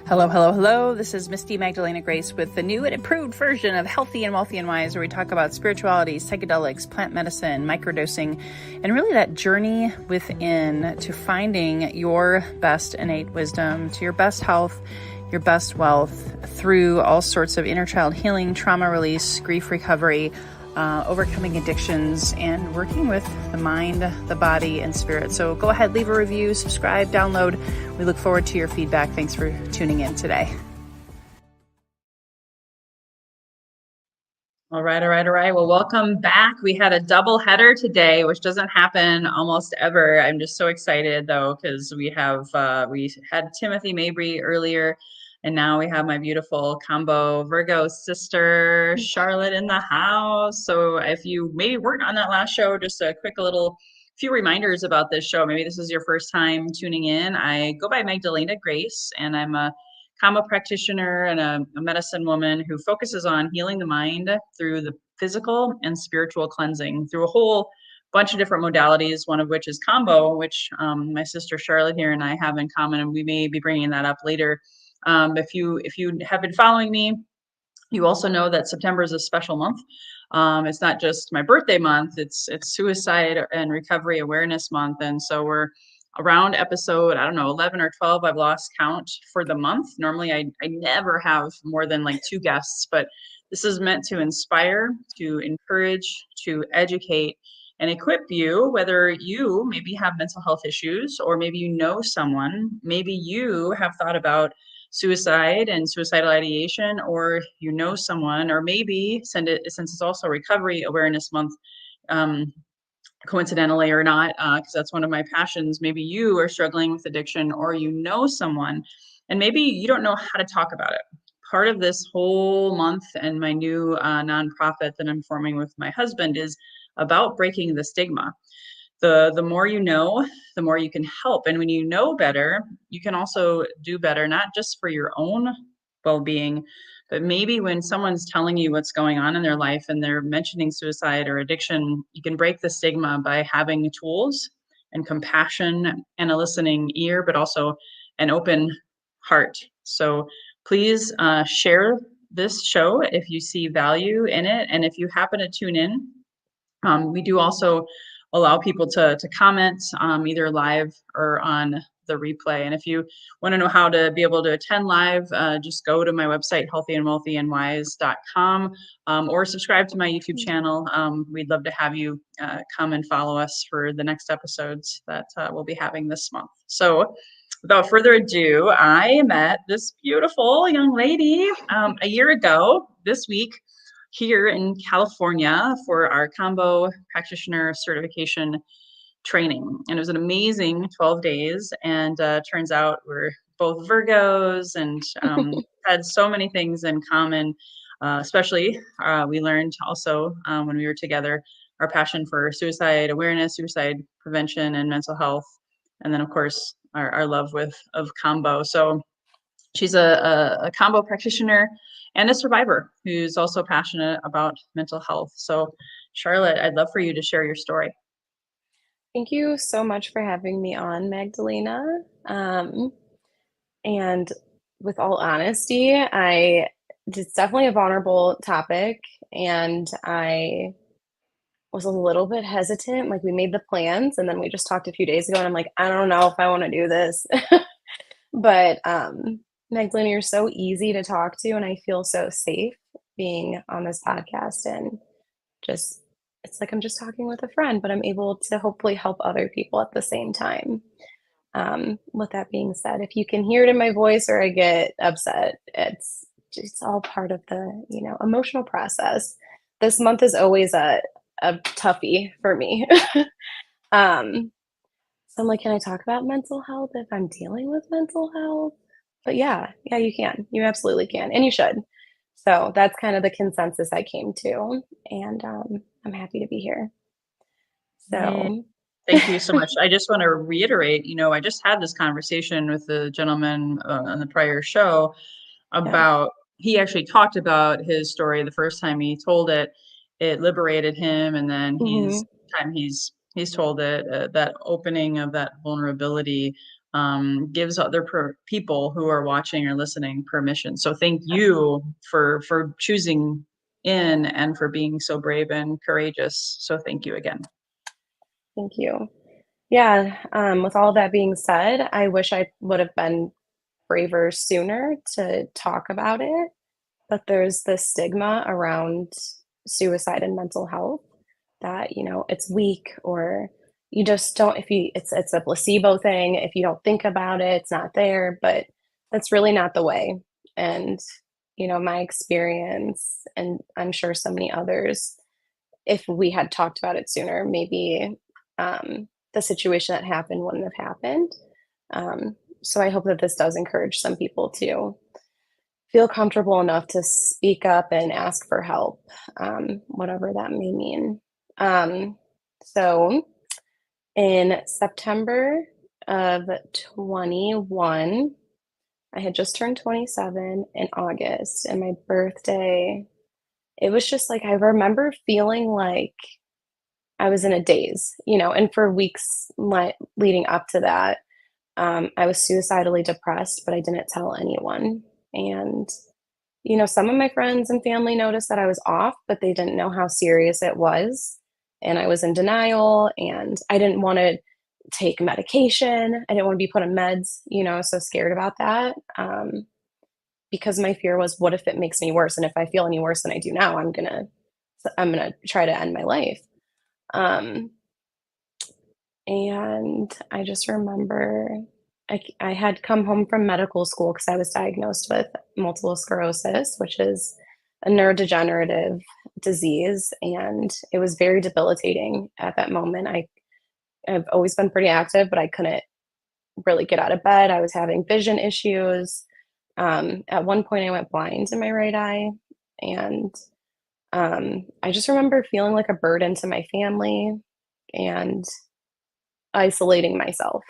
Hello, hello, hello. This is Misty Magdalena Grace with the new and improved version of Healthy and Wealthy and Wise, where we talk about spirituality, psychedelics, plant medicine, microdosing, and really that journey within to finding your best innate wisdom, to your best health, your best wealth through all sorts of inner child healing, trauma release, grief recovery, overcoming addictions, and working with the mind, the body, and spirit. So go ahead, leave a review, subscribe, download. We look forward to your feedback. Thanks for tuning in today. All right. Well, welcome back. We had a double header today, which doesn't happen almost ever. I'm just so excited though, because we had Timothy Mabry earlier, and now we have my beautiful Kambo Virgo sister, Charlotte, in the house. So if you maybe weren't on that last show, just a quick little few reminders about this show. Maybe this is your first time tuning in. I go by Magdalena Grace, and I'm a Kambo practitioner and a medicine woman who focuses on healing the mind through the physical and spiritual cleansing through a whole bunch of different modalities, one of which is Kambo, which my sister Charlotte here and I have in common, and we may be bringing that up later. If you have been following me, you also know that September is a special month. It's not just my birthday month, it's Suicide and Recovery Awareness Month. And so we're around episode, I don't know, 11 or 12, I've lost count for the month. Normally I never have more than like 2 guests, but this is meant to inspire, to encourage, to educate, and equip you, whether you maybe have mental health issues, or maybe you know someone, maybe you have thought about suicide and suicidal ideation, or you know someone, or maybe since it's also Recovery Awareness Month, coincidentally or not, because that's one of my passions, maybe you are struggling with addiction, or you know someone, and maybe you don't know how to talk about it. Part of this whole month and my new nonprofit that I'm forming with my husband is about breaking the stigma. The more you know, the more you can help. And when you know better, you can also do better, not just for your own well-being, but maybe when someone's telling you what's going on in their life and they're mentioning suicide or addiction, you can break the stigma by having tools and compassion and a listening ear, but also an open heart. So please share this show if you see value in it. And if you happen to tune in, we do also allow people to comment either live or on the replay. And if you want to know how to be able to attend live, just go to my website, healthyandwealthyandwise.com, or subscribe to my YouTube channel. We'd love to have you come and follow us for the next episodes that we'll be having this month. So without further ado, I met this beautiful young lady a year ago this week here in California for our Kambo practitioner certification training. And it was an amazing 12 days. And turns out we're both Virgos and had so many things in common. Especially, we learned also when we were together, our passion for suicide awareness, suicide prevention, and mental health. And then, of course, our love of Kambo. So she's a Kambo practitioner and a survivor who's also passionate about mental health. So, Charlotte, I'd love for you to share your story. Thank you so much for having me on, Magdalena. And with all honesty, it's definitely a vulnerable topic, and I was a little bit hesitant. Like, we made the plans, and then we just talked a few days ago, and I'm like, I don't know if I want to do this. But Magdalena, you're so easy to talk to, and I feel so safe being on this podcast, and just it's like I'm just talking with a friend, but I'm able to hopefully help other people at the same time. With that being said, if you can hear it in my voice or I get upset, it's all part of the emotional process. This month is always a toughie for me. So I'm like, can I talk about mental health if I'm dealing with mental health? But yeah, you can. You absolutely can, and you should. So that's kind of the consensus I came to, and I'm happy to be here. So thank you so much. I just want to reiterate, I just had this conversation with the gentleman on the prior show about, he actually talked about his story the first time he told it. It liberated him, and then he's told it, that opening of that vulnerability gives other people who are watching or listening permission. So thank you for choosing in and for being so brave and courageous. So thank you again. Thank you. Yeah, with all that being said, I wish I would have been braver sooner to talk about it, but there's this stigma around suicide and mental health that, it's weak or you just don't if you it's a placebo thing. If you don't think about it, it's not there, but that's really not the way. And, my experience, and I'm sure so many others, if we had talked about it sooner, maybe the situation that happened wouldn't have happened. So I hope that this does encourage some people to feel comfortable enough to speak up and ask for help, whatever that may mean. So in September of 21, I had just turned 27 in August, and my birthday, it was just like I remember feeling like I was in a daze, and for weeks leading up to that, I was suicidally depressed, but I didn't tell anyone. And, some of my friends and family noticed that I was off, but they didn't know how serious it was. And I was in denial and I didn't want to take medication. I didn't want to be put on meds, I was so scared about that. Because my fear was, what if it makes me worse? And if I feel any worse than I do now, I'm gonna try to end my life. Um, and I just remember I had come home from medical school because I was diagnosed with multiple sclerosis, which is a neurodegenerative disease. And it was very debilitating at that moment. I've always been pretty active, but I couldn't really get out of bed. I was having vision issues. At one point, I went blind in my right eye. And I just remember feeling like a burden to my family and isolating myself.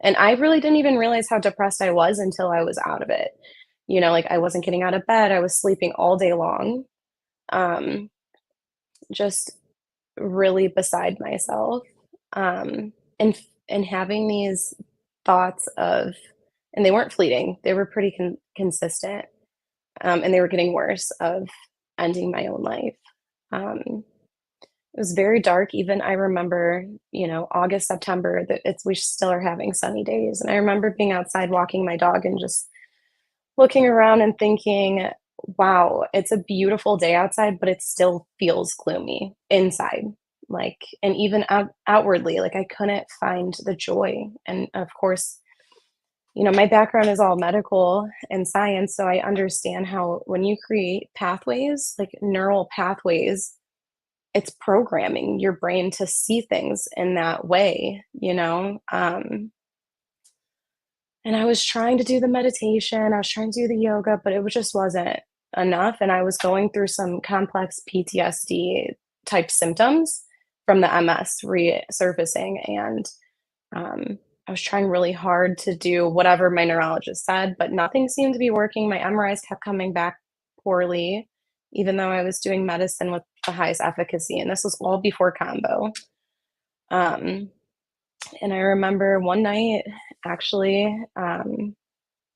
And I really didn't even realize how depressed I was until I was out of it. Like I wasn't getting out of bed, I was sleeping all day long, um, just really beside myself. And having these thoughts of, and they weren't fleeting, they were pretty consistent, and they were getting worse, of ending my own life. It was very dark. Even I remember, August, September, that we still are having sunny days. And I remember being outside walking my dog and just looking around and thinking, wow, it's a beautiful day outside, but it still feels gloomy inside. Like, and even outwardly, like I couldn't find the joy. And of course, my background is all medical and science. So I understand how when you create pathways, like neural pathways, it's programming your brain to see things in that way. And I was trying to do the meditation, I was trying to do the yoga, but it just wasn't enough. And I was going through some complex PTSD type symptoms from the MS resurfacing. And I was trying really hard to do whatever my neurologist said, but nothing seemed to be working. My MRIs kept coming back poorly, even though I was doing medicine with the highest efficacy. And this was all before Kambo. Um, and I remember one night, actually,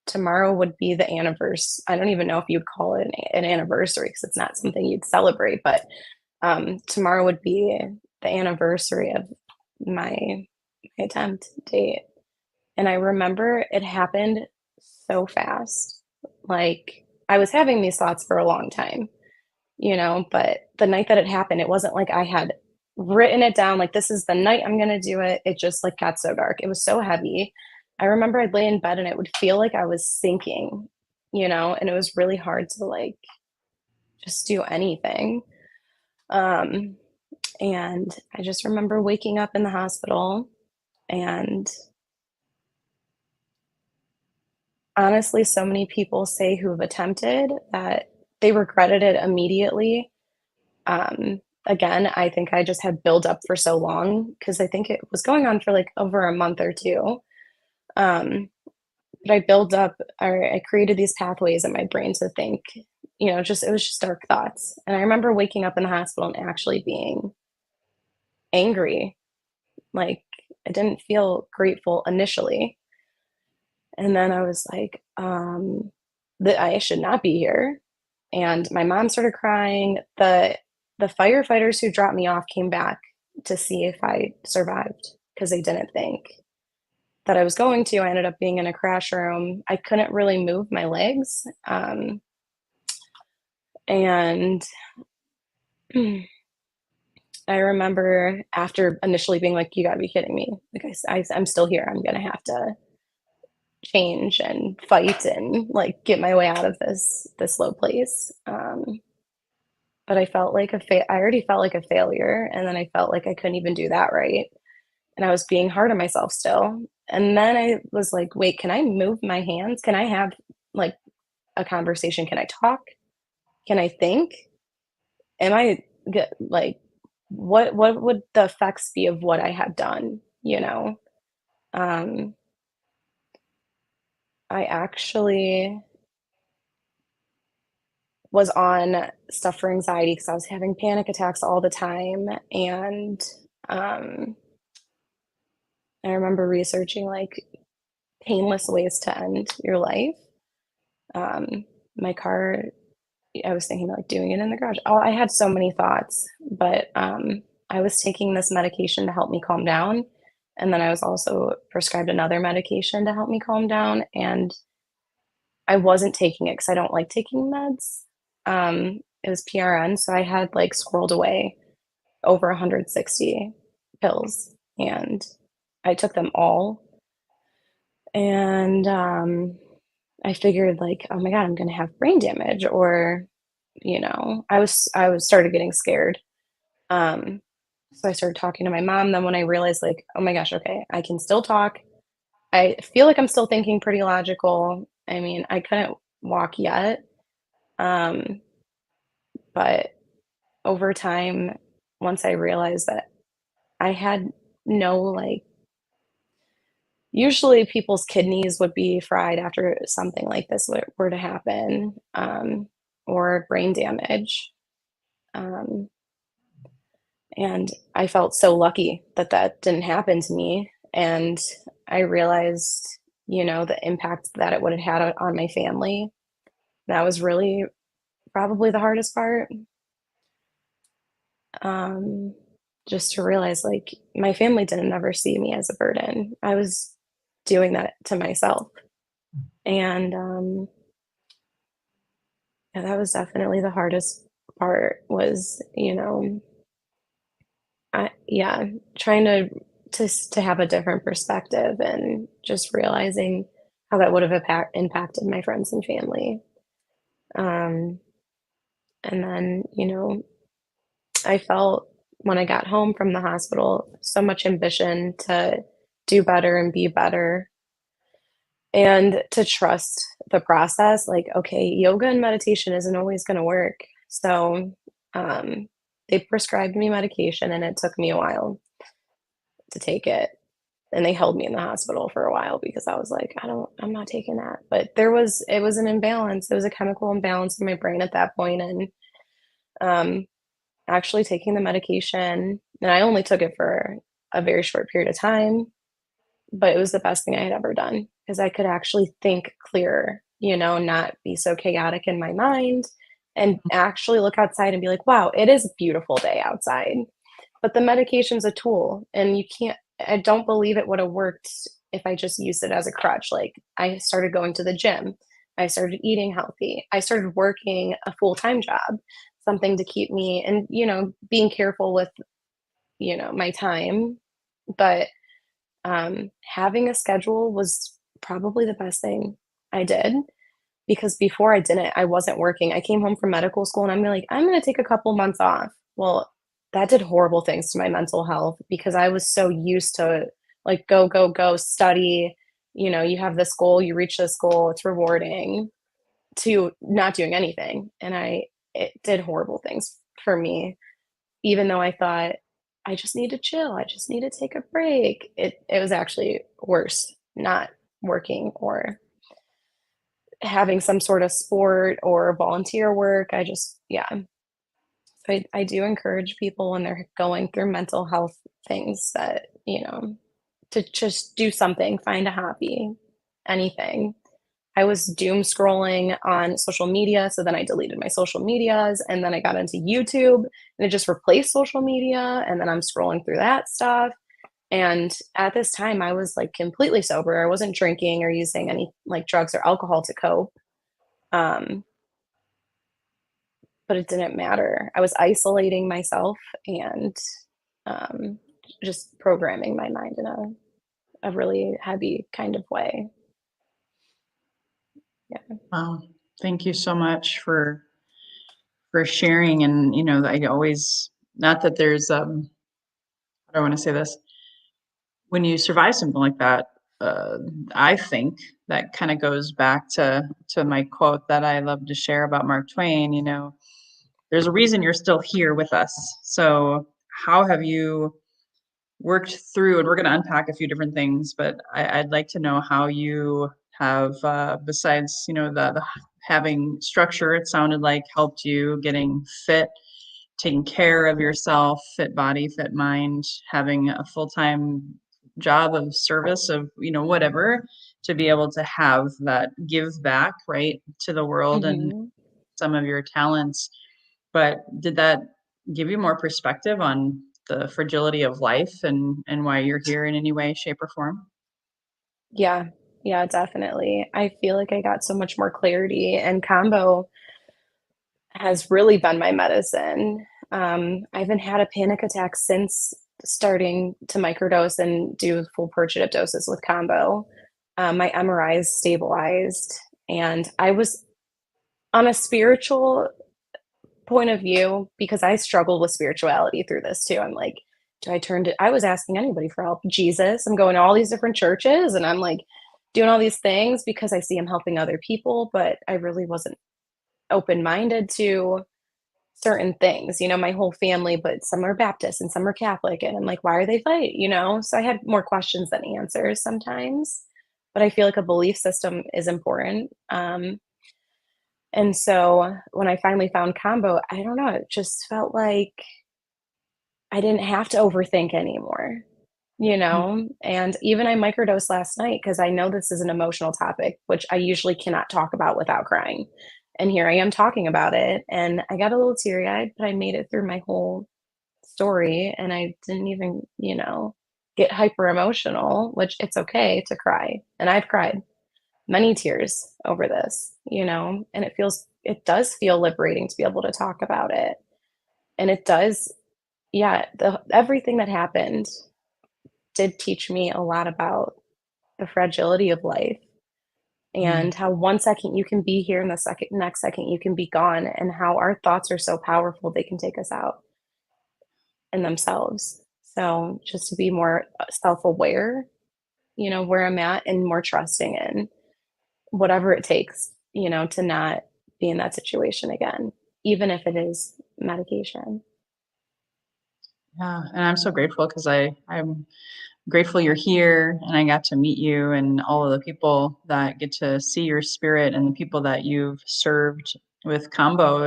tomorrow would be the anniversary. I don't even know if you'd call it an anniversary because it's not something you'd celebrate, but tomorrow would be the anniversary of my attempt date. And I remember it happened so fast. Like I was having these thoughts for a long time, but the night that it happened, it wasn't like I had written it down, like, this is the night I'm going to do it. It just like got so dark. It was so heavy. I remember I'd lay in bed and it would feel like I was sinking, and it was really hard to like just do anything. Um, and I just remember waking up in the hospital, and honestly, so many people say who've attempted that they regretted it immediately. Again, I think I just had build up for so long because I think it was going on for like over a month or two. Um, but I built up, or I created these pathways in my brain to think, just it was just dark thoughts. And I remember waking up in the hospital and actually being angry. Like I didn't feel grateful initially. And then I was like, that I should not be here. And my mom started crying. The firefighters who dropped me off came back to see if I survived because they didn't think that I was going to. I ended up being in a crash room. I couldn't really move my legs. And I remember after initially being like, you gotta be kidding me. Like I'm still here. I'm gonna have to change and fight and like get my way out of this low place. But I felt like I already felt like a failure, and then I felt like I couldn't even do that right, and I was being hard on myself still. And then I was like, wait, can I move my hands? Can I have like a conversation? Can I talk? Can I think? Am I good? Like, what would the effects be of what I had done? You know, um, I actually was on stuff for anxiety because I was having panic attacks all the time. And um, I remember researching like painless ways to end your life. Um, my car, I was thinking like doing it in the garage. Oh, I had so many thoughts, but I was taking this medication to help me calm down. And then I was also prescribed another medication to help me calm down. And I wasn't taking it because I don't like taking meds. It was PRN. So I had like squirreled away over 160 pills, and I took them all. And I figured like, oh my God, I'm gonna have brain damage, or I was started getting scared. Um, so I started talking to my mom. Then when I realized like, oh my gosh, okay, I can still talk. I feel like I'm still thinking pretty logical. I mean, I couldn't walk yet. Um, but over time, once I realized that I had no like usually people's kidneys would be fried after something like this were to happen, or brain damage. Um, and I felt so lucky that that didn't happen to me. And I realized, the impact that it would have had on my family. That was really probably the hardest part. Um, just to realize, like, my family didn't ever see me as a burden. I was doing that to myself. And yeah, that was definitely the hardest part was, yeah, trying to have a different perspective and just realizing how that would have impacted my friends and family. Um, and then, I felt when I got home from the hospital so much ambition to do better and be better and to trust the process. Like, okay, yoga and meditation isn't always going to work. So, um, they prescribed me medication and it took me a while to take it. And they held me in the hospital for a while because I was like, I'm not taking that. But it was an imbalance. It was a chemical imbalance in my brain at that point. And um, actually taking the medication, and I only took it for a very short period of time, but it was the best thing I had ever done because I could actually think clearer, not be so chaotic in my mind and actually look outside and be like, wow, it is a beautiful day outside. But the medication's a tool, and I don't believe it would have worked if I just used it as a crutch. Like, I started going to the gym, I started eating healthy, I started working a full-time job, something to keep me and, being careful with, my time. But having a schedule was probably the best thing I did because before I didn't, I wasn't working. I came home from medical school and I'm like, I'm going to take a couple months off. Well, that did horrible things to my mental health because I was so used to like go, go, go, study. You have this goal, you reach this goal, it's rewarding, to not doing anything. And it did horrible things for me, even though I thought I just need to chill, I just need to take a break. It was actually worse not working or having some sort of sport or volunteer work. Yeah. So I do encourage people when they're going through mental health things that, to just do something, find a hobby, anything. I was doom scrolling on social media. So then I deleted my social medias and then I got into YouTube and it just replaced social media. And then I'm scrolling through that stuff. And at this time, I was like completely sober. I wasn't drinking or using any like drugs or alcohol to cope. Um, but it didn't matter. I was isolating myself and um, just programming my mind in a really heavy kind of way. Yeah. Wow. Thank you so much for sharing. And, I always, not that there's, I don't want to say this, when you survive something like that, uh, I think that kind of goes back to my quote that I love to share about Mark Twain. There's a reason you're still here with us. So how have you worked through, and we're going to unpack a few different things, but I'd like to know how you have, besides, the having structure, it sounded like helped you getting fit, taking care of yourself, fit body, fit mind, having a full-time job of service of, whatever, to be able to have that give back, right, to the world and Hmm. some of your talents. But did that give you more perspective on the fragility of life and why you're here in any way, shape, or form? Yeah. Yeah, definitely. I feel like I got so much more clarity, and Kambo has really been my medicine. I haven't had a panic attack since starting to microdose and do full purgative doses with Kambo. My MRI is stabilized, and I was on a spiritual point of view because I struggled with spirituality through this too. I'm like, do I turn to, I was asking anybody for help. Jesus, I'm going to all these different churches and I'm like doing all these things because I see I'm helping other people, but I really wasn't open minded to certain things. My whole family, but some are Baptist and some are Catholic. And I'm like, why are they fight? So I had more questions than answers sometimes. But I feel like a belief system is important. And so when I finally found Kambo, I don't know, it just felt like I didn't have to overthink anymore. And even I microdosed last night because I know this is an emotional topic, which I usually cannot talk about without crying. And here I am talking about it. And I got a little teary eyed, but I made it through my whole story. And I didn't even get hyper emotional, which it's okay to cry. And I've cried many tears over this, and it does feel liberating to be able to talk about it. And it does, yeah, everything that happened did teach me a lot about the fragility of life Mm. and how 1 second you can be here and the next second you can be gone, and how our thoughts are so powerful they can take us out in themselves. So just to be more self-aware, where I'm at, and more trusting in whatever it takes, to not be in that situation again, even if it is medication. Yeah, and I'm so grateful because I'm grateful you're here and I got to meet you and all of the people that get to see your spirit and the people that you've served with Kambo.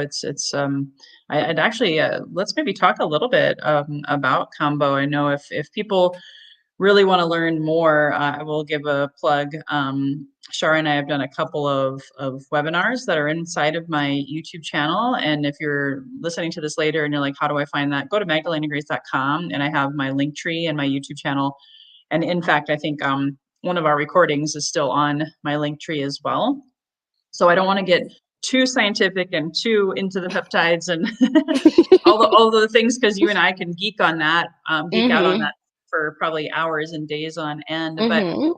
I'd actually, let's maybe talk a little bit about Kambo. I know if people really want to learn more, I will give a plug. Shara and I have done a couple of webinars that are inside of my YouTube channel. And if you're listening to this later and you're like, how do I find that? Go to magdalenagrace.com and I have my link tree and my YouTube channel. And in fact, I think one of our recordings is still on my link tree as well. So I don't want to get too scientific and too into the peptides and all the things, because you and I can geek on that, geek out on Mhm. that for probably hours and days on end. But Mhm.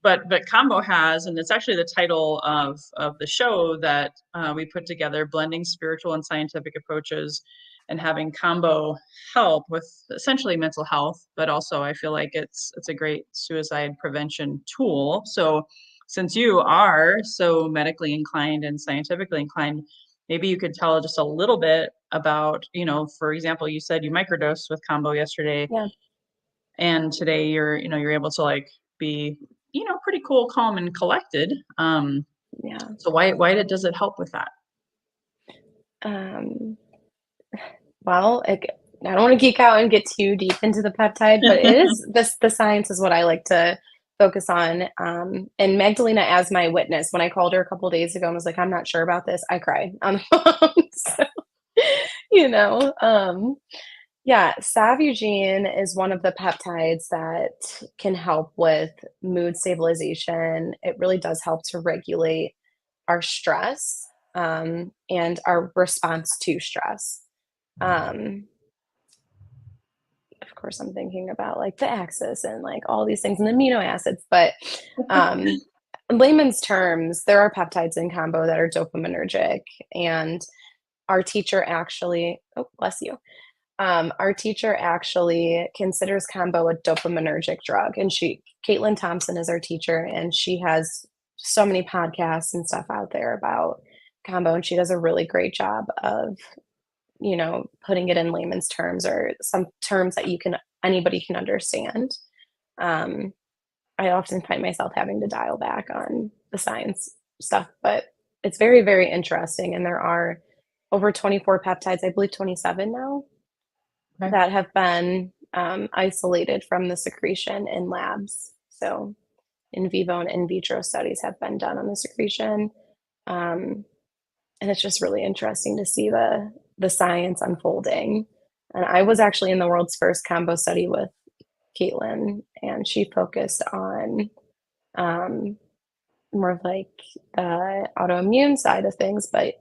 but Kambo has, and it's actually the title of the show that we put together, blending spiritual and scientific approaches and having Kambo help with essentially mental health, but also I feel like it's a great suicide prevention tool. So since you are so medically inclined and scientifically inclined, maybe you could tell just a little bit about, for example, you said you microdosed with Kambo yesterday Yeah. and today you're able to like be, pretty cool, calm, and collected. Yeah. So does it help with that? Um, well, I don't want to geek out and get too deep into the peptide, but it is the science is what I like to focus on. And Magdalena as my witness. When I called her a couple days ago and was like, I'm not sure about this, I cried on the phone. So, you know, yeah, Savugene is one of the peptides that can help with mood stabilization. It really does help to regulate our stress and our response to stress. Um, of course, I'm thinking about like the axis and like all these things and amino acids, but um, in layman's terms, there are peptides in Kambo that are dopaminergic, and our teacher actually, oh, bless you. Our teacher actually considers Kambo a dopaminergic drug, and Caitlin Thompson is our teacher, and she has so many podcasts and stuff out there about Kambo, and she does a really great job of putting it in layman's terms or some terms that anybody can understand. Um, I often find myself having to dial back on the science stuff, but it's very, very interesting. And there are over 24 peptides, I believe 27 now, Okay. that have been isolated from the secretion in labs. So in vivo and in vitro studies have been done on the secretion. Um, and it's just really interesting to see the science unfolding. And I was actually in the world's first combo study with Caitlin, and she focused on um, more of like the autoimmune side of things. But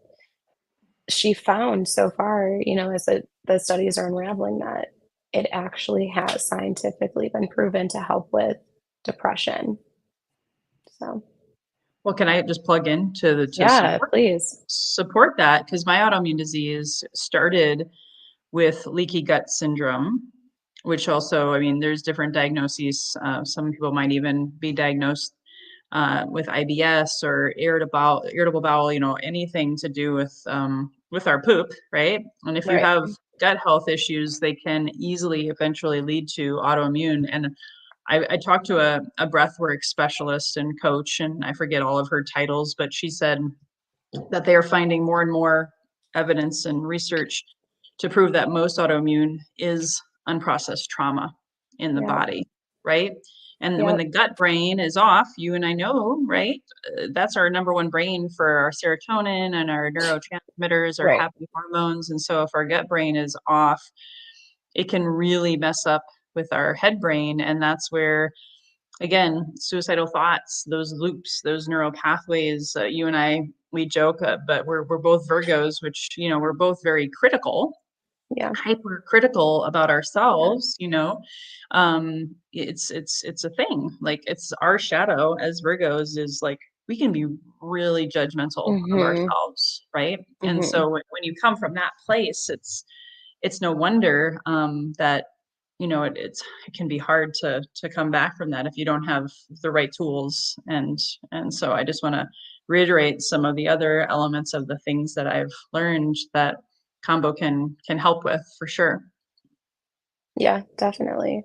she found so far, as the studies are unraveling, that it actually has scientifically been proven to help with depression. So, Well, can I just plug in to yeah, please. support that? Because my autoimmune disease started with leaky gut syndrome, which also, I mean, there's different diagnoses. Some people might even be diagnosed with IBS or irritable bowel, anything to do with our poop, right? And if you Right. have gut health issues, they can easily eventually lead to autoimmune. And I talked to a breathwork specialist and coach, and I forget all of her titles, but she said that they are finding more and more evidence and research to prove that most autoimmune is unprocessed trauma in the Yep. body, right? And when Yep. the gut brain is off, you and I know, right? That's our number one brain for our serotonin and our neurotransmitters, our Right. happy hormones. And so if our gut brain is off, it can really mess up with our head brain. And that's where, again, suicidal thoughts, those loops, those neural pathways, you and I, we joke, but we're both Virgos, which, we're both very critical, Yeah. hypercritical about Yeah. ourselves. It's a thing. Like, it's our shadow as Virgos is like, we can be really judgmental of Mhm. ourselves, right? And Mhm. so when you come from that place, it's no wonder that it can be hard to come back from that if you don't have the right tools. And so I just want to reiterate some of the other elements of the things that I've learned that Kambo can help with for sure. Yeah, definitely.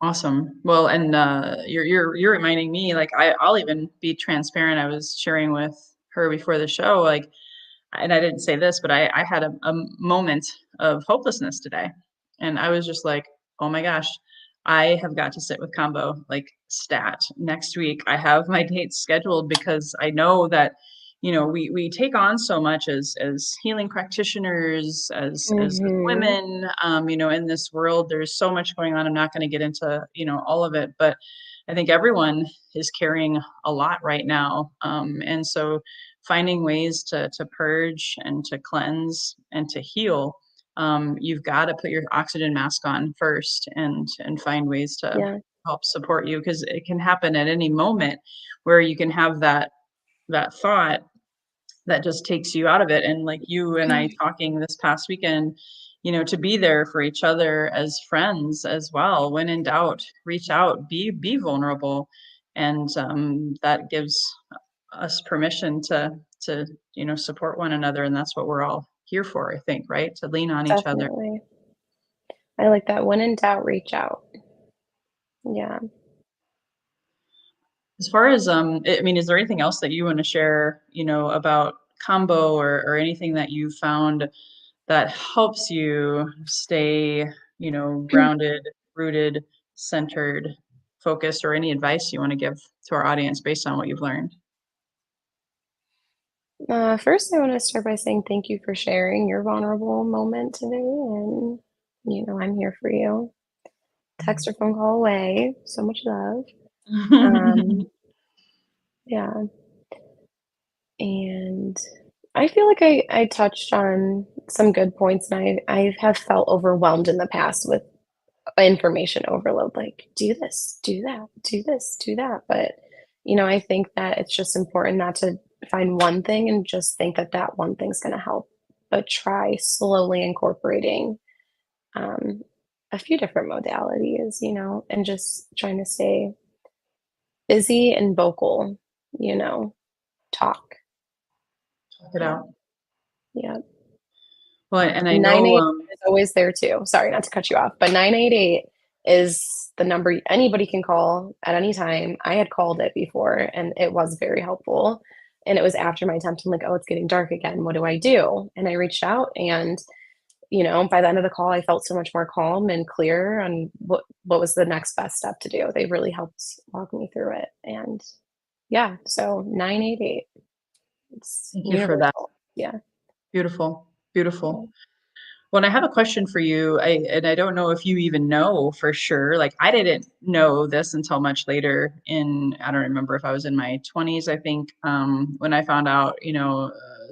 Awesome. Well, and you're reminding me, like, I'll even be transparent. I was sharing with her before the show, like, and I didn't say this, but I had a moment of hopelessness today. And I was just like, oh my gosh, I have got to sit with Kambo like stat next week. I have my dates scheduled because I know that, we take on so much as healing practitioners, as Mhm. women, in this world. There's so much going on. I'm not going to get into, all of it, but I think everyone is carrying a lot right now. And so finding ways to purge and to cleanse and to heal, you've got to put your oxygen mask on first and find ways to Yeah. help support you, because it can happen at any moment where you can have that thought that just takes you out of it. And like you and I talking this past weekend, to be there for each other as friends as well. When in doubt, reach out, be vulnerable, and that gives us permission to support one another. And that's what we're all here for, I think, right? To lean on each other. Definitely. I like that. When in doubt, reach out. Yeah. As far as I mean, is there anything else that you want to share, about Kambo, or anything that you found that helps you stay, grounded, rooted, centered, focused, or any advice you want to give to our audience based on what you've learned? First, I want to start by saying thank you for sharing your vulnerable moment today. And, I'm here for you. Text or phone call away. So much love. Um, yeah. And I feel like I touched on some good points, and I have felt overwhelmed in the past with information overload, like do this, do that, do this, do that. But, I think that it's just important not to find one thing and just think that that one thing's going to help, but try slowly incorporating um, a few different modalities, and just trying to stay busy and vocal, you know, talk. Talk it Yeah. out. Yeah. Well, and I And know, 988 is always there too. Sorry, not to cut you off, but 988 is the number anybody can call at any time. I had called it before and it was very helpful. And it was after my attempt. I'm like, oh, it's getting dark again. What do I do? And I reached out and, by the end of the call, I felt so much more calm and clear on what was the next best step to do. They really helped walk me through it. And yeah, so 988, it's thank you for that. universal. Yeah. Beautiful, Yeah. beautiful. Well, I have a question for you. I don't know if you even know for sure. Like I didn't know this until much later I don't remember if I was in my 20s, I think, when I found out,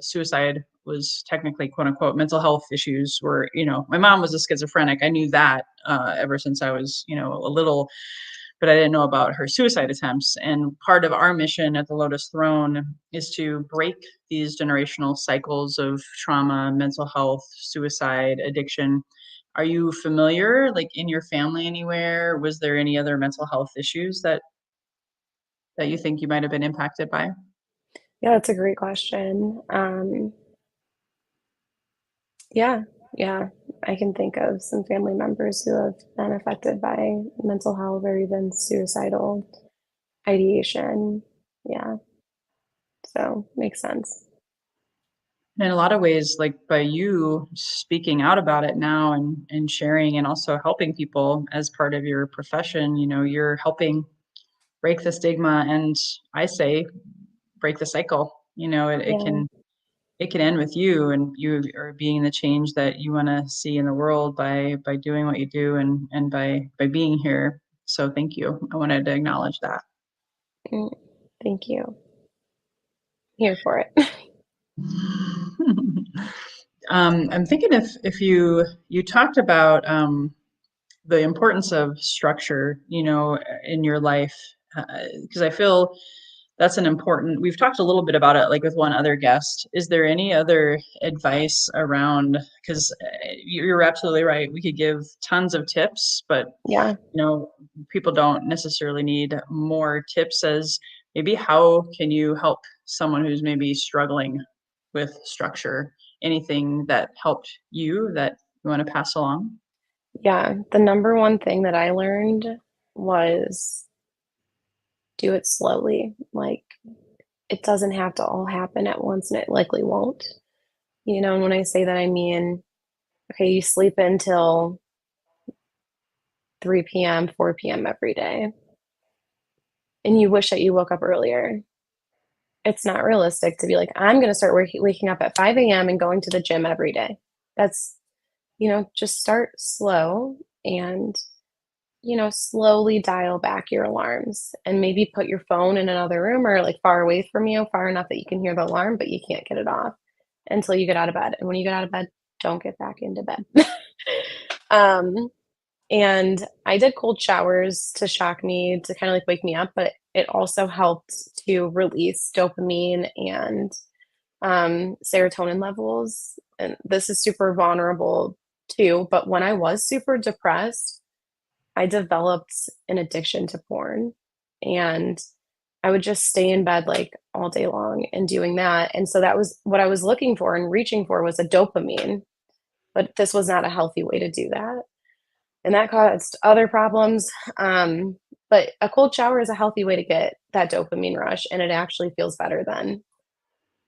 suicide was technically quote unquote mental health issues were, my mom was a schizophrenic. I knew that ever since I was, a little, but I didn't know about her suicide attempts. And part of our mission at the Lotus Throne is to break these generational cycles of trauma, mental health, suicide, addiction. Are you familiar, like in your family anywhere? Was there any other mental health issues that you think you might have been impacted by? Yeah, that's a great question. Yeah, yeah. I can think of some family members who have been affected by mental health or even suicidal ideation. Yeah, so makes sense. In a lot of ways, like by you speaking out about it now and sharing and also helping people as part of your profession, you're helping break the stigma and I say break the cycle. Yeah, It can end with you and you are being the change that you want to see in the world by doing what you do and by being here. So thank you. I wanted to acknowledge that. mm, thank you. Here for it. I'm thinking if you talked about the importance of structure, in your life, because I feel that's an important. We've talked a little bit about it, like with one other guest. Is there any other advice around? Because you're absolutely right. We could give tons of tips, but Yeah, people don't necessarily need more tips. As maybe how can you help someone who's maybe struggling with structure? Anything that helped you that you want to pass along? yeah. The number one thing that I learned was do it slowly. Like it doesn't have to all happen at once, and it likely won't. And when I say that, I mean, okay, you sleep until 3 p.m., 4 p.m. every day, and you wish that you woke up earlier. It's not realistic to be like, I'm going to start waking up at 5 a.m. and going to the gym every day. That's, just start slow and, slowly dial back your alarms and maybe put your phone in another room or like far away from you, far enough that you can hear the alarm, but you can't get it off until you get out of bed. And when you get out of bed, don't get back into bed. um, And I did cold showers to shock me, to kinda, like, wake me up, but it also helped to release dopamine and, serotonin levels, and this is super vulnerable too, but when I was super depressed, I developed an addiction to porn, and I would just stay in bed, like, all day long and doing that, and so that was what I was looking for and reaching for was a dopamine, but this was not a healthy way to do that. And that caused other problems. But a cold shower is a healthy way to get that dopamine rush, and it actually feels better than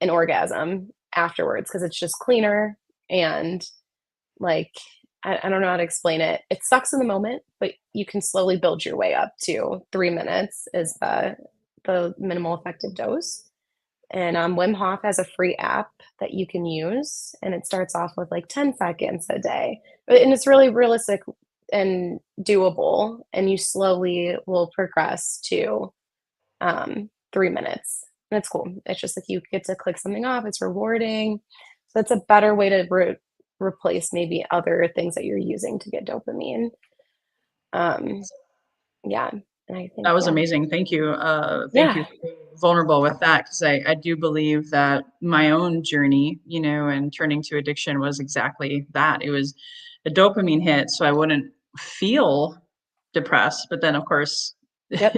an orgasm afterwards because it's just cleaner and like I don't know how to explain it. It sucks in the moment, but you can slowly build your way up to 3 minutes is the minimal effective dose. And Wim Hof has a free app that you can use, and it starts off with like 10 seconds a day. And it's really realistic and doable, and you slowly will progress to 3 minutes. And it's cool. It's just like you get to click something off, it's rewarding. So it's a better way to replace maybe other things that you're using to get dopamine. Um, yeah. And I That think, was yeah. amazing. Thank you. Thank you Yeah. for being vulnerable with that, because I do believe that my own journey, and turning to addiction was exactly that. It was a dopamine hit, so I wouldn't feel depressed. But then, of course, Yep.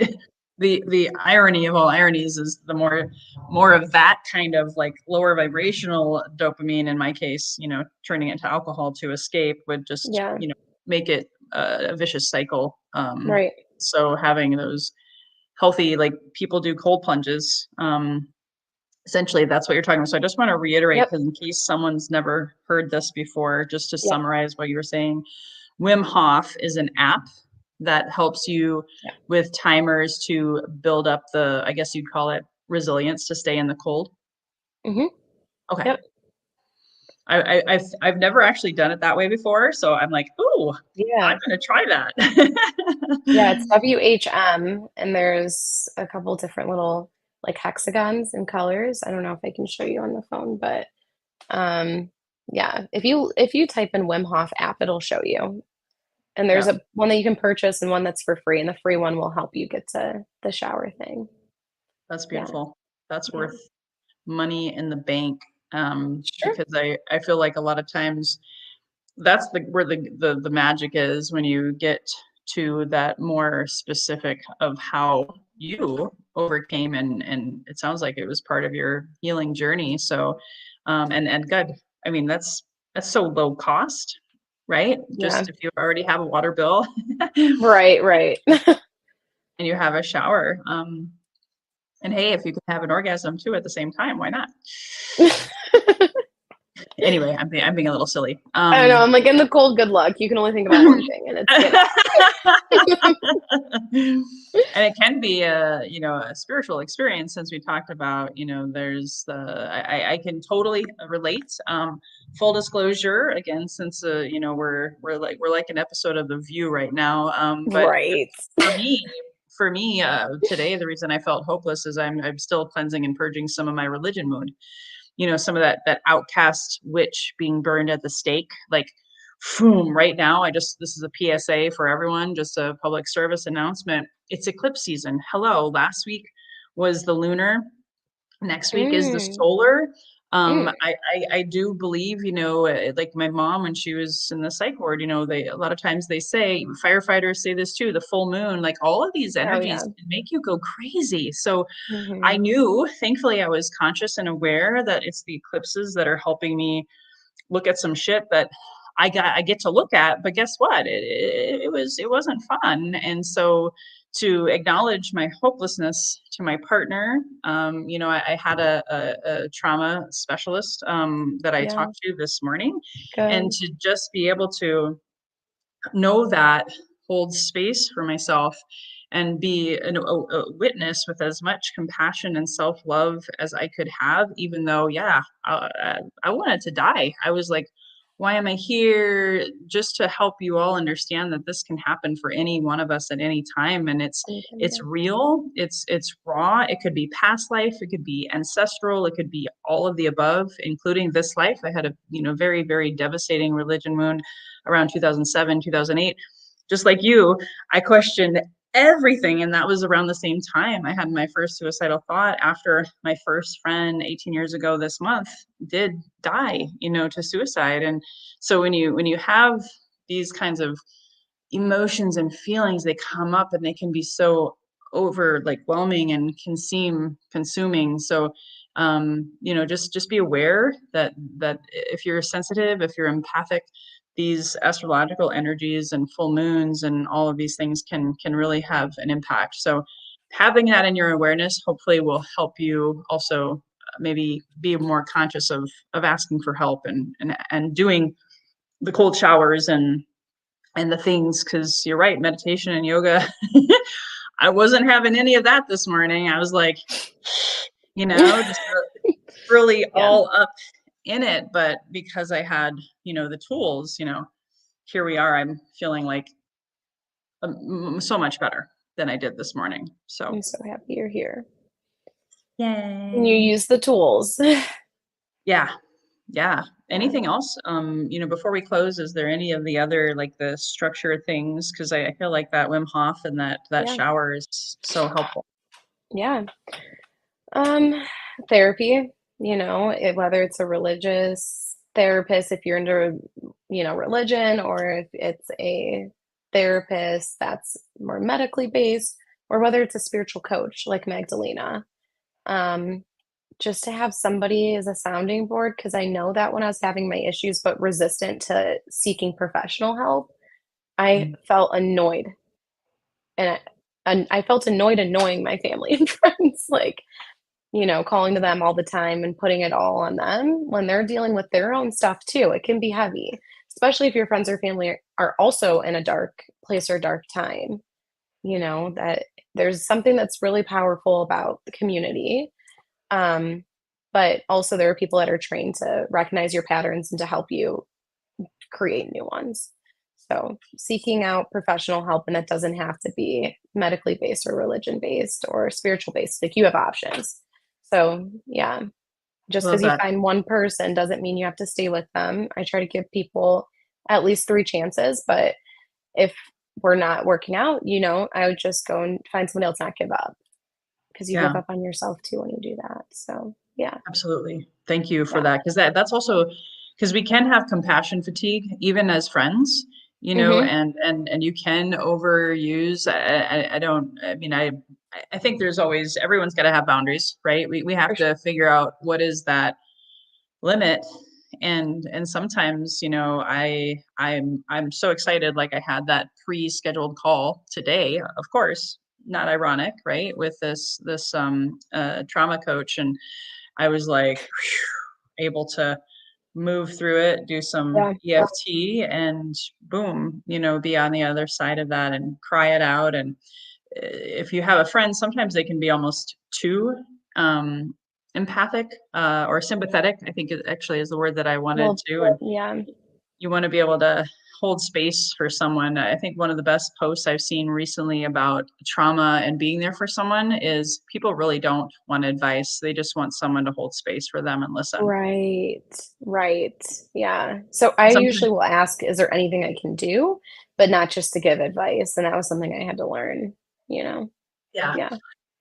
the irony of all ironies is the more of that kind of like lower vibrational dopamine, in my case, turning it to alcohol to escape would just, Yeah. make it a vicious cycle. Right. So having those healthy, like people do cold plunges, essentially that's what you're talking about. So I just want to reiterate, Yep. because in case someone's never heard this before, just to Yep. summarize what you were saying, Wim Hof is an app that helps you Yeah. with timers to build up the, I guess you'd call it, resilience to stay in the cold. Hmm. Okay. Yep. I've never actually done it that way before, so I'm like, ooh, I'm Yeah. gonna try that. Yeah. It's WHM, and there's a couple different little like hexagons and colors. I don't know if I can show you on the phone, but um, yeah, if you type in Wim Hof app, it'll show you. And there's Yeah, a one that you can purchase and one that's for free, and the free one will help you get to the shower thing. that's Yeah. beautiful. That's Yeah. worth money in the bank, Sure. because I feel like a lot of times that's where the magic is, when you get to that more specific of how you overcame, and it sounds like it was part of your healing journey. So and good. I mean, that's so low cost, right? Yeah. Just if you already have a water bill Right, right. and you have a shower, and hey, if you can have an orgasm too at the same time, why not? Anyway, I'm being a little silly. I don't know, I'm like, in the cold, good luck. You can only think about one thing, and it's get out. And it can be a spiritual experience, since we talked about, there's I can totally relate. Full disclosure, again, since we're like an episode of The View right now. But Right. for me, today, the reason I felt hopeless is I'm still cleansing and purging some of my religion wound. Some of that outcast witch being burned at the stake, like, boom, right now. This is a PSA for everyone, just a public service announcement. It's eclipse season. Hello. Last week was the lunar. Next week is the Mm, solar. mm. I do believe, like my mom, when she was in the psych ward, they a lot of times they say, firefighters say this too, the full moon, like all of these Oh, yeah. energies can make you go crazy. So I Mhm. knew, thankfully, I was conscious and aware that it's the eclipses that are helping me look at some shit that I get to look at. But guess what? It wasn't fun. And so to acknowledge my hopelessness to my partner, I had a trauma specialist that I Yeah, talked to this morning, and good. to just be able to know that, hold space for myself, and be a witness with as much compassion and self-love as I could have, even though, yeah, I wanted to die. I was like, why am I here? Just to help you all understand that this can happen for any one of us at any time, and it's Anytime. real, it's raw. It could be past life, it could be ancestral, it could be all of the above, including this life. I had a very, very devastating religion wound around 2007, 2008. Just like you, I questioned everything. And that was around the same time I had my first suicidal thought, after my first friend 18 years ago this month did die, to suicide. And so when you have these kinds of emotions and feelings, they come up and they can be so over like whelming and can seem consuming. So just be aware that if you're sensitive, if you're empathic, these astrological energies and full moons and all of these things can really have an impact. So having that in your awareness hopefully will help you also maybe be more conscious of asking for help, and doing the cold showers and the things, because you're right, meditation and yoga. I wasn't having any of that this morning. I was like, just really Yeah, all up in it. But because I had, the tools, here we are. I'm feeling like so much better than I did this morning. So, I'm so happy you're here. And you yay. use the tools. Yeah. Yeah. Yeah, Anything else? Before we close, is there any of the other like the structure things? Because I feel like that Wim Hof and that yeah, shower is so helpful. yeah. Um, Therapy, whether it's a religious therapist, if you're into, religion, or if it's a therapist that's more medically based, or whether it's a spiritual coach like Magdalena. Um, just to have somebody as a sounding board, because I know that when I was having my issues but resistant to seeking professional help, I Mm. felt annoyed, and I felt annoyed annoying my family and friends, like, calling to them all the time and putting it all on them when they're dealing with their own stuff too. It can be heavy, especially if your friends or family are also in a dark place or dark time, that there's something that's really powerful about the community. Um, but also there are people that are trained to recognize your patterns and to help you create new ones. So seeking out professional help, and that doesn't have to be medically based or religion based or spiritual based. Like, you have options. So yeah, just Love because you that. find one person doesn't mean you have to stay with them. I try to give people at least 3 chances, but if we're not working out, I would just go and find somebody else, not give up, because you give Yeah, up on yourself too when you do that. So yeah, absolutely. Thank you for yeah. that. Because that's also because we can have compassion fatigue even as friends, Hmm. and you can overuse. I don't. I mean, I think there's always everyone's got to have boundaries, right? We have For sure. to figure out what is that limit. And sometimes, I'm so excited, like I had that pre-scheduled call today, of course, not ironic, right, with this trauma coach. And I was like, whew, able to move through it, do some Yeah. EFT, and boom, be on the other side of that and cry it out. And if you have a friend, sometimes they can be almost too um, empathic or sympathetic. I think it actually is the word that I wanted Well, to. And yeah. you want to be able to hold space for someone. I think one of the best posts I've seen recently about trauma and being there for someone is people really don't want advice. They just want someone to hold space for them and listen. Right, right. Yeah. So I Sometimes, usually will ask, is there anything I can do? But not just to give advice. And that was something I had to learn, you know? yeah, Yeah.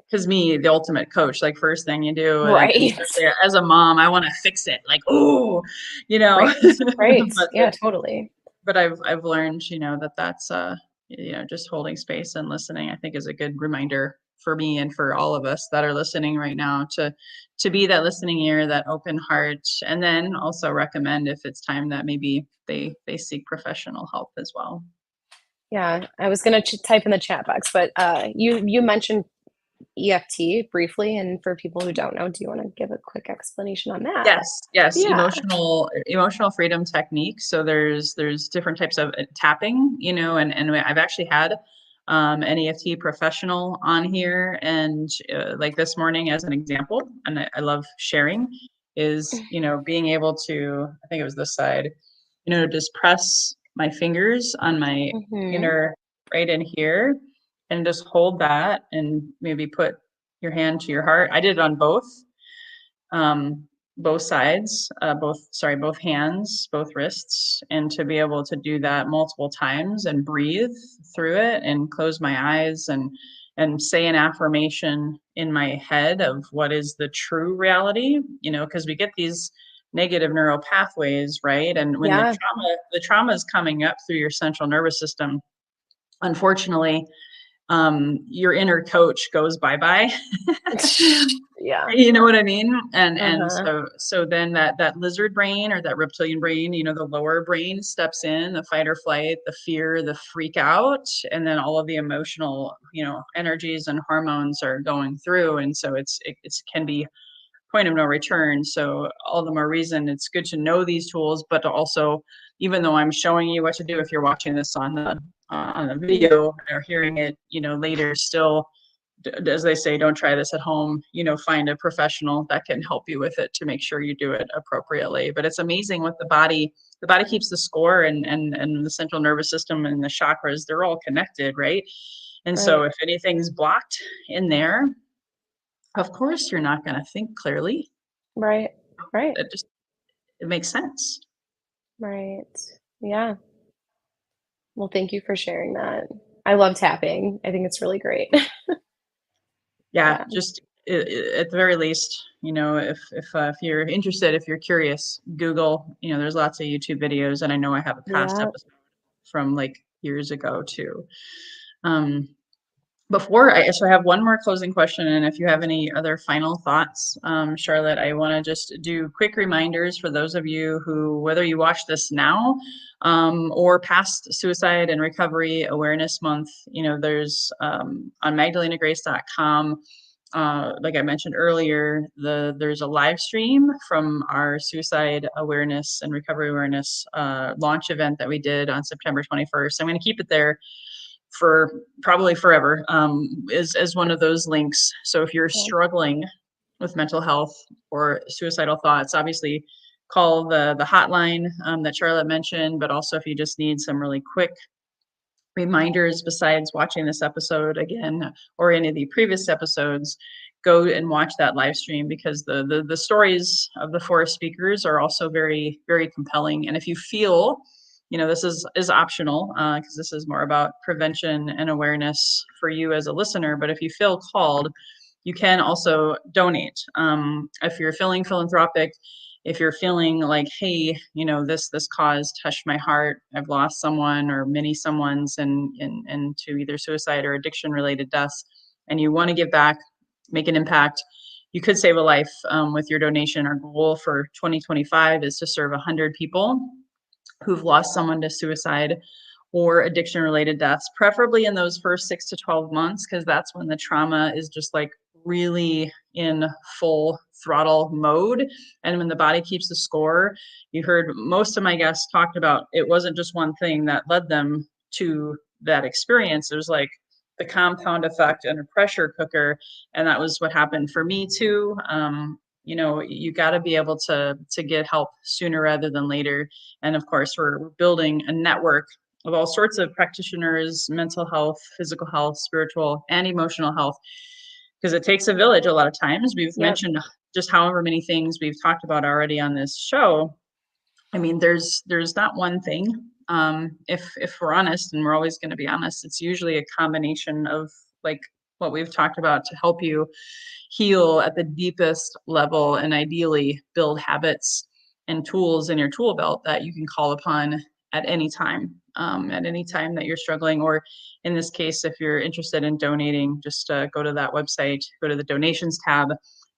because me, the ultimate coach, like first thing you do, and Right. especially as a mom, I want to fix it. Like, oh, Right. Right. but Yeah, totally. I've learned, that's just holding space and listening, I think is a good reminder for me and for all of us that are listening right now to be that listening ear, that open heart, and then also recommend if it's time that maybe they seek professional help as well. Yeah. I was gonna type in the chat box, but you mentioned EFT briefly, and for people who don't know, do you want to give a quick explanation on that? Yes, yes, Yeah. emotional freedom technique. So there's different types of tapping, and I've actually had an EFT professional on here, and like this morning as an example, and I love sharing is being able to, I think it was this side, just press my fingers on my Hmm. inner right in here, and just hold that, and maybe put your hand to your heart. I did it on um, both sides, both hands, both wrists, and to be able to do that multiple times and breathe through it and close my eyes and say an affirmation in my head of what is the true reality, because we get these negative neural pathways, right? And when Yeah. the trauma is coming up through your central nervous system, unfortunately, your inner coach goes bye-bye. Yeah. You know what I mean? And Uh-huh. so then that lizard brain or that reptilian brain, the lower brain steps in, the fight or flight, the fear, the freak out, and then all of the emotional, energies and hormones are going through. And so it's can be point of no return. So all the more reason it's good to know these tools, but to also even though I'm showing you what to do, if you're watching this on the video or hearing it, later, still, as they say, don't try this at home, find a professional that can help you with it to make sure you do it appropriately. But it's amazing what the body keeps the score, and the central nervous system and the chakras, they're all connected, right? And so Right. if anything's blocked in there, of course you're not going to think clearly. Right. Right. It makes sense. Right. Yeah. Well, thank you for sharing that. I love tapping. I think it's really great. Yeah, Yeah. just at the very least, if you're interested, if you're curious, Google. There's lots of YouTube videos, and I know I have a past Yeah. episode from like years ago too. Um, so I have one more closing question, and if you have any other final thoughts, Charlotte, I want to just do quick reminders for those of you who, whether you watch this now, or past Suicide and Recovery Awareness Month, there's on magdalenagrace.com. Like I mentioned earlier, there's a live stream from our Suicide Awareness and Recovery Awareness launch event that we did on September 21st. I'm going to keep it there for probably forever, as one of those links. So if you're Yeah. struggling with mental health or suicidal thoughts, obviously call the hotline that Charlotte mentioned, but also if you just need some really quick reminders besides watching this episode again or any of the previous episodes, go and watch that live stream, because the stories of the four speakers are also very, very compelling. And if you feel, this is optional, because this is more about prevention and awareness for you as a listener, but if you feel called, you can also donate. If you're feeling philanthropic, if you're feeling like, hey, this cause touched my heart, I've lost someone or many someone's and to either suicide or addiction related deaths, and you want to give back, make an impact, you could save a life with your donation. Our goal for 2025 is to serve 100 people who've lost someone to suicide or addiction related deaths, preferably in those first 6 to 12 months, because that's when the trauma is just like really in full throttle mode. And when the body keeps the score, you heard most of my guests talked about, it wasn't just one thing that led them to that experience. There's like the compound effect and a pressure cooker. And that was what happened for me too. You got to be able to get help sooner rather than later. And of course, we're building a network of all sorts of practitioners, mental health, physical health, spiritual, and emotional health, because it takes a village a lot of times. We've Yep. mentioned just however many things we've talked about already on this show. I mean, there's not one thing. If we're honest, and we're always going to be honest, it's usually a combination of like what we've talked about to help you heal at the deepest level, and ideally build habits and tools in your tool belt that you can call upon at any time, that you're struggling. Or in this case, if you're interested in donating, just go to that website, go to the donations tab,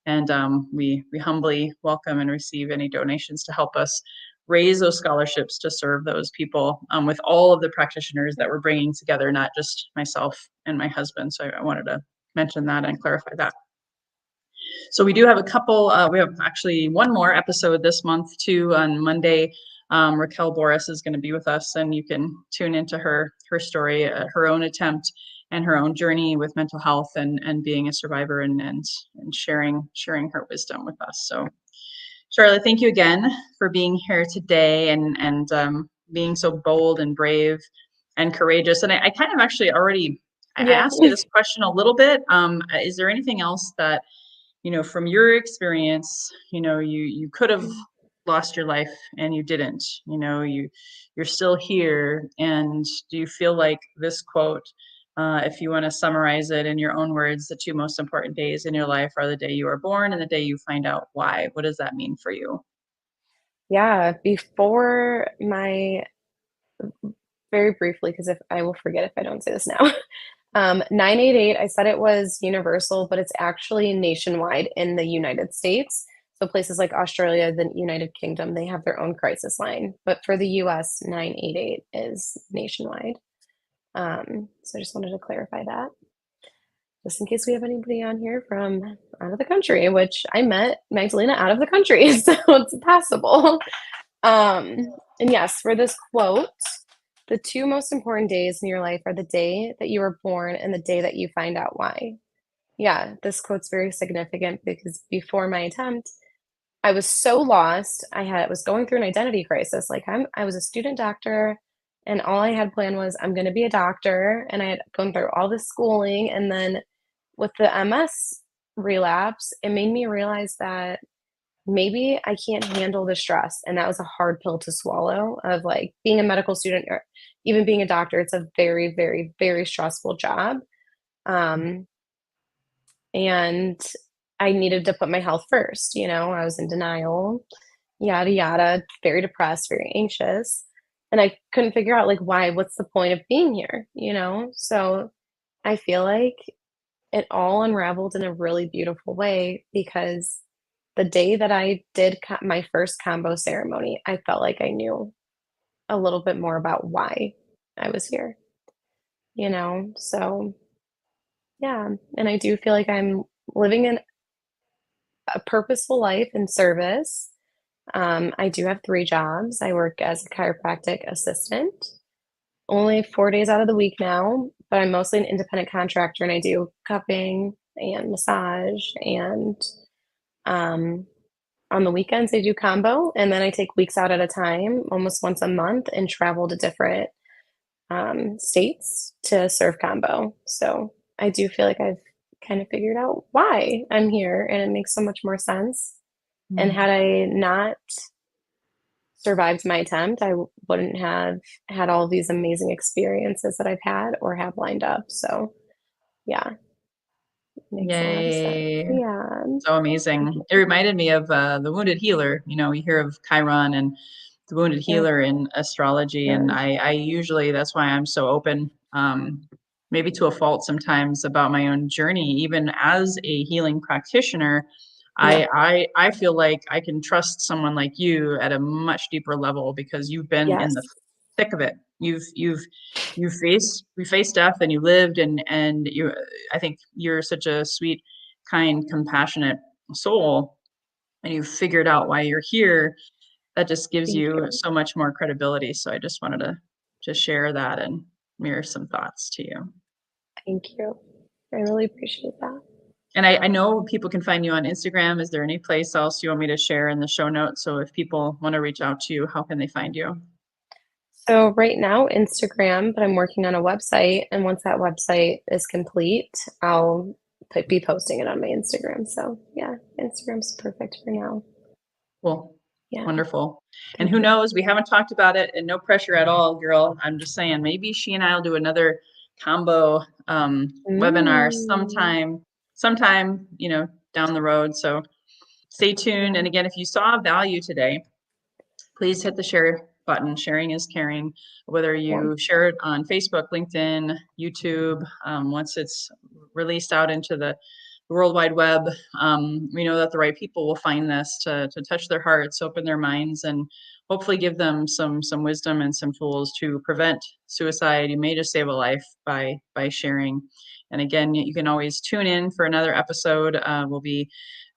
and we humbly welcome and receive any donations to help us raise those scholarships to serve those people, with all of the practitioners that we're bringing together, not just myself and my husband. So I wanted to mention that and clarify that. So we do have a couple, we have actually one more episode this month too, on Monday. Raquel Boris is going to be with us, and you can tune into her story, her own attempt and her own journey with mental health and being a survivor, and sharing her wisdom with us. So Charlotte, thank you again for being here today, and being so bold and brave and courageous. And I kind of actually already I Yep. asked you this question a little bit. Is there anything else that, from your experience, you could have lost your life and you didn't, you're still here. And do you feel like this quote, if you want to summarize it in your own words, the two most important days in your life are the day you are born and the day you find out why? What does that mean for you? Yeah. Before my very briefly, because if I will forget if I don't say this now. 988, I said it was universal, but it's actually nationwide in the United States. So places like Australia, the United Kingdom, they have their own crisis line. But for the US, 988 is nationwide. So I just wanted to clarify that, just in case we have anybody on here from out of the country, which I met Magdalena out of the country, so it's possible. Um, And yes, for this quote, the two most important days in your life are the day that you were born and the day that you find out why. Yeah, this quote's very significant because before my attempt, I was so lost. Was going through an identity crisis. Like I was a student doctor and all I had planned was I'm going to be a doctor, and I had gone through all this schooling, and then with the MS relapse, it made me realize that maybe I can't handle the stress. And that was a hard pill to swallow of like being a medical student or even being a doctor. It's a very, very, very stressful job. Um, and I needed to put my health first. I was in denial, yada, yada, very depressed, very anxious. And I couldn't figure out like what's the point of being here? So I feel like it all unraveled in a really beautiful way because the day that I did my first combo ceremony, I felt like I knew a little bit more about why I was here? So yeah. And I do feel like I'm living in a purposeful life in service. I do have 3 jobs. I work as a chiropractic assistant, only 4 days out of the week now, but I'm mostly an independent contractor and I do cupping and massage and on the weekends, I do combo, and then I take weeks out at a time, almost once a month, and travel to different states to serve combo. So I do feel like I've kind of figured out why I'm here, and it makes so much more sense. And Mm. had I not survived my attempt, I wouldn't have had all of these amazing experiences that I've had or have lined up. So yeah, it makes a lot of sense. Yay. Yeah. So amazing. It reminded me of the wounded healer. We hear of Chiron and the wounded Yeah. healer in astrology. And Yeah. I usually, that's why I'm so open, maybe to a fault sometimes about my own journey, even as a healing practitioner. Yeah. I feel like I can trust someone like you at a much deeper level because you've been in the Yes. thick of it. You faced death and you lived, and I think you're such a sweet, kind, compassionate soul, and you've figured out why you're here. That just gives Thank you you. so much more credibility. So I just wanted to just share that and mirror some thoughts to you. Thank you. I really appreciate that. And I know people can find you on Instagram. Is there any place else you want me to share in the show notes? So if people want to reach out to you, how can they find you? So right now, Instagram, but I'm working on a website, and once that website is complete, I'll be posting it on my Instagram. So yeah, Instagram's perfect for now. Cool. Yeah, Wonderful. And thank who you. knows? We haven't talked about it, and no pressure at all, girl. I'm just saying maybe she and I'll do another combo webinar Mm, sometime, down the road. So stay tuned. And yeah, again, if you saw value today, please hit the share button. Sharing is caring. Whether yeah, you share it on Facebook, LinkedIn, YouTube, once it's released out into the World Wide Web, we know that the right people will find this to touch their hearts, open their minds, and hopefully give them some wisdom and some tools to prevent suicide. You may just save a life by sharing. And again, you can always tune in for another episode. We'll be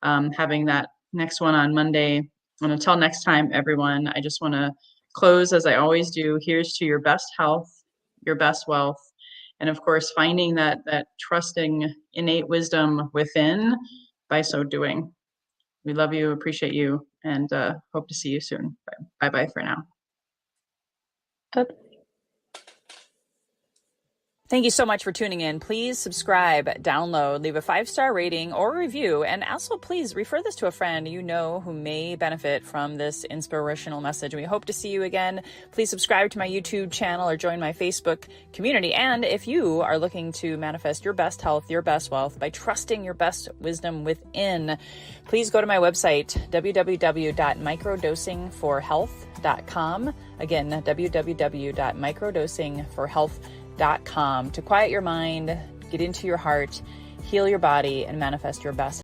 having that next one on Monday. And until next time, everyone, I just want to close as I always do. Here's to your best health, your best wealth, and of course, finding that trusting innate wisdom within by so doing. We love you, appreciate you, and hope to see you soon. Bye bye for now. but Thank you so much for tuning in. Please subscribe, download, leave a 5-star rating or review, and also please refer this to a friend you know who may benefit from this inspirational message. We hope to see you again. Please subscribe to my YouTube channel or join my Facebook community. And if you are looking to manifest your best health, your best wealth by trusting your best wisdom within, please go to my website, www.microdosingforhealth.com. Again, www.microdosingforhealth.com to quiet your mind, get into your heart, heal your body, and manifest your best